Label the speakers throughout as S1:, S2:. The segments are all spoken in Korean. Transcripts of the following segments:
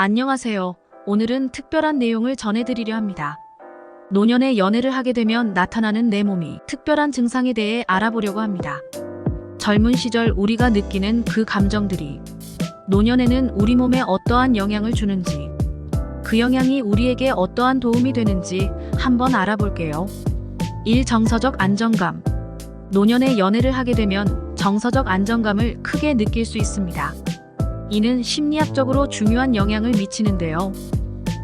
S1: 안녕하세요. 오늘은 특별한 내용을 전해드리려 합니다. 노년의 연애를 하게 되면 나타나는 내 몸이 특별한 증상에 대해 알아보려고 합니다. 젊은 시절 우리가 느끼는 그 감정들이 노년에는 우리 몸에 어떠한 영향을 주는지, 그 영향이 우리에게 어떠한 도움이 되는지 한번 알아볼게요. 1. 정서적 안정감. 노년의 연애를 하게 되면 정서적 안정감을 크게 느낄 수 있습니다. 이는 심리학적으로 중요한 영향을 미치는데요.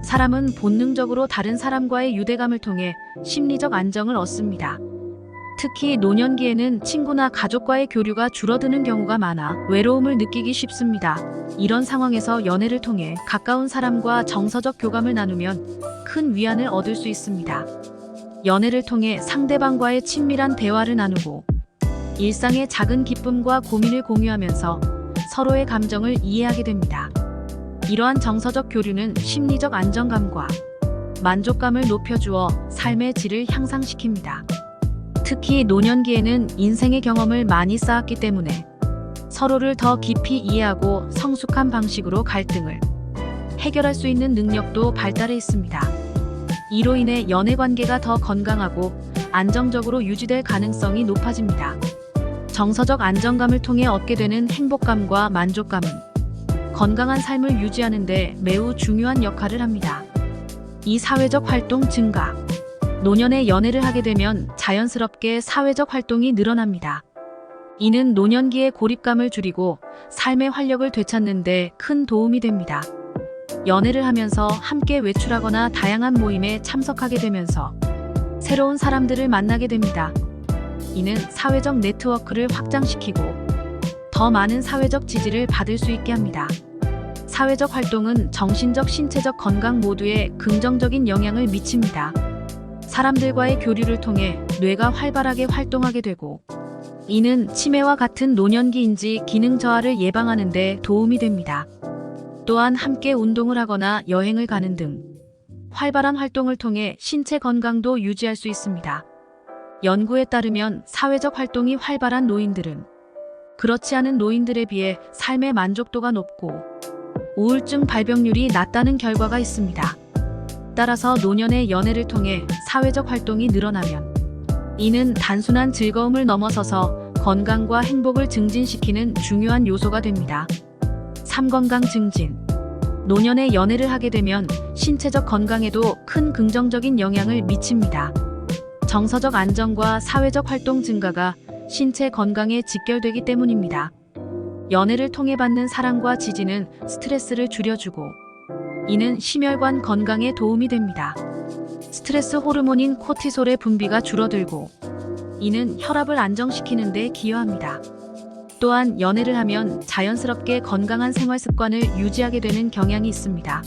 S1: 사람은 본능적으로 다른 사람과의 유대감을 통해 심리적 안정을 얻습니다. 특히 노년기에는 친구나 가족과의 교류가 줄어드는 경우가 많아 외로움을 느끼기 쉽습니다. 이런 상황에서 연애를 통해 가까운 사람과 정서적 교감을 나누면 큰 위안을 얻을 수 있습니다. 연애를 통해 상대방과의 친밀한 대화를 나누고 일상의 작은 기쁨과 고민을 공유하면서 서로의 감정을 이해하게 됩니다. 이러한 정서적 교류는 심리적 안정감과 만족감을 높여주어 삶의 질을 향상시킵니다. 특히 노년기에는 인생의 경험을 많이 쌓았기 때문에 서로를 더 깊이 이해하고 성숙한 방식으로 갈등을 해결할 수 있는 능력도 발달해 있습니다. 이로 인해 연애 관계가 더 건강하고 안정적으로 유지될 가능성이 높아집니다. 정서적 안정감을 통해 얻게 되는 행복감과 만족감은 건강한 삶을 유지하는 데 매우 중요한 역할을 합니다. 이 사회적 활동 증가. 노년에 연애를 하게 되면 자연스럽게 사회적 활동이 늘어납니다. 이는 노년기의 고립감을 줄이고 삶의 활력을 되찾는 데 큰 도움이 됩니다. 연애를 하면서 함께 외출하거나 다양한 모임에 참석하게 되면서 새로운 사람들을 만나게 됩니다. 이는 사회적 네트워크를 확장시키고 더 많은 사회적 지지를 받을 수 있게 합니다. 사회적 활동은 정신적, 신체적 건강 모두에 긍정적인 영향을 미칩니다. 사람들과의 교류를 통해 뇌가 활발하게 활동하게 되고 이는 치매와 같은 노년기 인지 기능 저하를 예방하는 데 도움이 됩니다. 또한 함께 운동을 하거나 여행을 가는 등 활발한 활동을 통해 신체 건강도 유지할 수 있습니다. 연구에 따르면 사회적 활동이 활발한 노인들은 그렇지 않은 노인들에 비해 삶의 만족도가 높고 우울증 발병률이 낮다는 결과가 있습니다. 따라서 노년의 연애를 통해 사회적 활동이 늘어나면 이는 단순한 즐거움을 넘어서서 건강과 행복을 증진시키는 중요한 요소가 됩니다. 3. 건강 증진. 노년의 연애를 하게 되면 신체적 건강에도 큰 긍정적인 영향을 미칩니다. 정서적 안정과 사회적 활동 증가가 신체 건강에 직결되기 때문입니다. 연애를 통해 받는 사랑과 지지는 스트레스를 줄여주고 이는 심혈관 건강에 도움이 됩니다. 스트레스 호르몬인 코티솔의 분비가 줄어들고 이는 혈압을 안정시키는 데 기여합니다. 또한 연애를 하면 자연스럽게 건강한 생활 습관을 유지하게 되는 경향이 있습니다.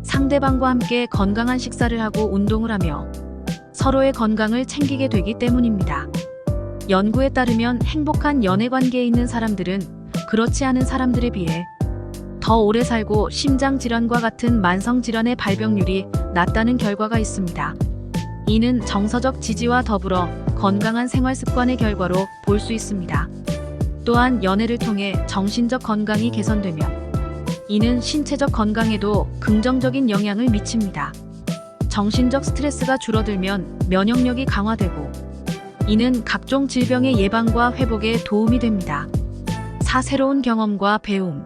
S1: 상대방과 함께 건강한 식사를 하고 운동을 하며 서로의 건강을 챙기게 되기 때문입니다. 연구에 따르면 행복한 연애 관계에 있는 사람들은 그렇지 않은 사람들에 비해 더 오래 살고 심장 질환과 같은 만성 질환의 발병률이 낮다는 결과가 있습니다. 이는 정서적 지지와 더불어 건강한 생활 습관의 결과로 볼 수 있습니다. 또한 연애를 통해 정신적 건강이 개선되면 이는 신체적 건강에도 긍정적인 영향을 미칩니다. 정신적 스트레스가 줄어들면 면역력이 강화되고 이는 각종 질병의 예방과 회복에 도움이 됩니다. 4. 새로운 경험과 배움.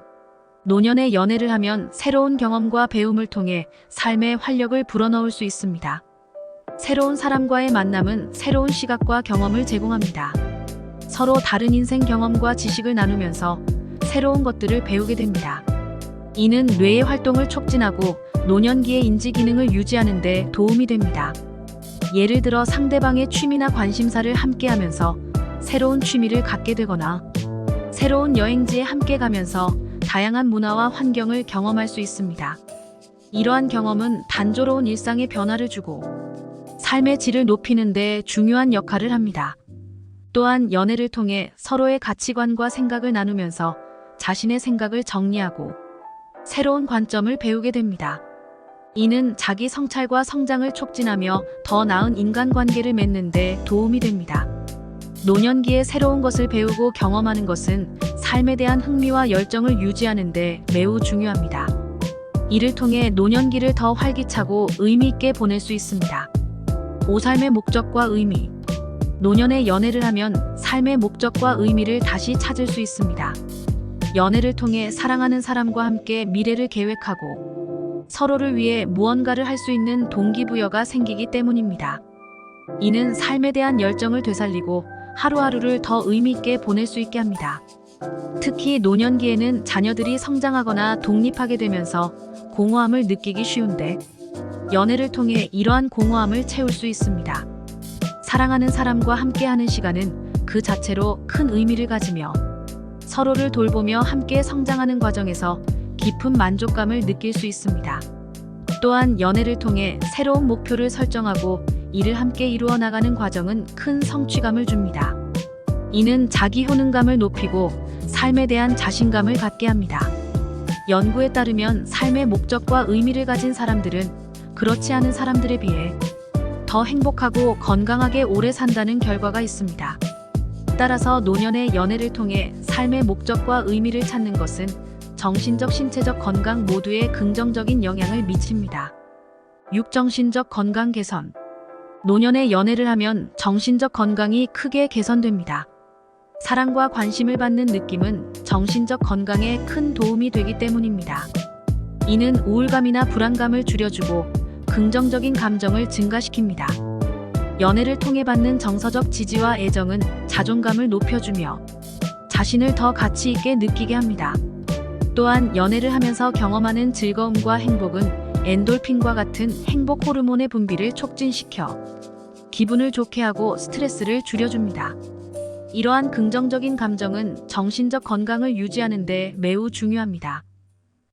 S1: 노년의 연애를 하면 새로운 경험과 배움을 통해 삶의 활력을 불어넣을 수 있습니다. 새로운 사람과의 만남은 새로운 시각과 경험을 제공합니다. 서로 다른 인생 경험과 지식을 나누면서 새로운 것들을 배우게 됩니다. 이는 뇌의 활동을 촉진하고 노년기의 인지 기능을 유지하는 데 도움이 됩니다. 예를 들어 상대방의 취미나 관심사를 함께하면서 새로운 취미를 갖게 되거나 새로운 여행지에 함께 가면서 다양한 문화와 환경을 경험할 수 있습니다. 이러한 경험은 단조로운 일상에 변화를 주고 삶의 질을 높이는 데 중요한 역할을 합니다. 또한 연애를 통해 서로의 가치관과 생각을 나누면서 자신의 생각을 정리하고 새로운 관점을 배우게 됩니다. 이는 자기 성찰과 성장을 촉진하며 더 나은 인간관계를 맺는 데 도움이 됩니다. 노년기에 새로운 것을 배우고 경험하는 것은 삶에 대한 흥미와 열정을 유지하는 데 매우 중요합니다. 이를 통해 노년기를 더 활기차고 의미 있게 보낼 수 있습니다. 5. 삶의 목적과 의미. 노년에 연애를 하면 삶의 목적과 의미를 다시 찾을 수 있습니다. 연애를 통해 사랑하는 사람과 함께 미래를 계획하고 서로를 위해 무언가를 할 수 있는 동기부여가 생기기 때문입니다. 이는 삶에 대한 열정을 되살리고 하루하루를 더 의미 있게 보낼 수 있게 합니다. 특히 노년기에는 자녀들이 성장하거나 독립하게 되면서 공허함을 느끼기 쉬운데 연애를 통해 이러한 공허함을 채울 수 있습니다. 사랑하는 사람과 함께하는 시간은 그 자체로 큰 의미를 가지며 서로를 돌보며 함께 성장하는 과정에서 깊은 만족감을 느낄 수 있습니다. 또한 연애를 통해 새로운 목표를 설정하고 이를 함께 이루어 나가는 과정은 큰 성취감을 줍니다. 이는 자기 효능감을 높이고 삶에 대한 자신감을 갖게 합니다. 연구에 따르면 삶의 목적과 의미를 가진 사람들은 그렇지 않은 사람들에 비해 더 행복하고 건강하게 오래 산다는 결과가 있습니다. 따라서 노년의 연애를 통해 삶의 목적과 의미를 찾는 것은 정신적, 신체적 건강 모두에 긍정적인 영향을 미칩니다. 6. 정신적 건강 개선. 노년에 연애를 하면 정신적 건강이 크게 개선됩니다. 사랑과 관심을 받는 느낌은 정신적 건강에 큰 도움이 되기 때문입니다. 이는 우울감이나 불안감을 줄여주고 긍정적인 감정을 증가시킵니다. 연애를 통해 받는 정서적 지지와 애정은 자존감을 높여주며 자신을 더 가치 있게 느끼게 합니다. 또한 연애를 하면서 경험하는 즐거움과 행복은 엔돌핀과 같은 행복 호르몬의 분비를 촉진시켜 기분을 좋게 하고 스트레스를 줄여줍니다. 이러한 긍정적인 감정은 정신적 건강을 유지하는 데 매우 중요합니다.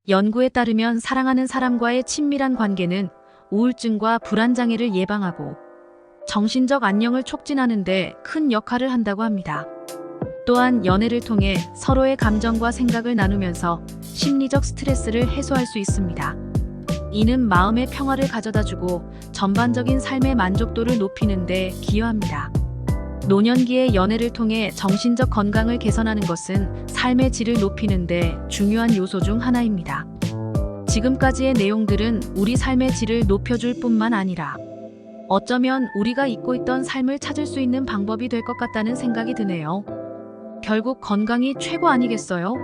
S1: 연구에 따르면 사랑하는 사람과의 친밀한 관계는 우울증과 불안장애를 예방하고 정신적 안녕을 촉진하는 데 큰 역할을 한다고 합니다. 또한 연애를 통해 서로의 감정과 생각을 나누면서 심리적 스트레스를 해소할 수 있습니다. 이는 마음의 평화를 가져다주고 전반적인 삶의 만족도를 높이는 데 기여합니다. 노년기의 연애를 통해 정신적 건강을 개선하는 것은 삶의 질을 높이는 데 중요한 요소 중 하나입니다. 지금까지의 내용들은 우리 삶의 질을 높여줄 뿐만 아니라 어쩌면 우리가 잊고 있던 삶을 찾을 수 있는 방법이 될 것 같다는 생각이 드네요. 결국 건강이 최고 아니겠어요?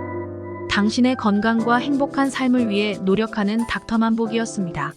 S1: 당신의 건강과 행복한 삶을 위해 노력하는 닥터만복이었습니다.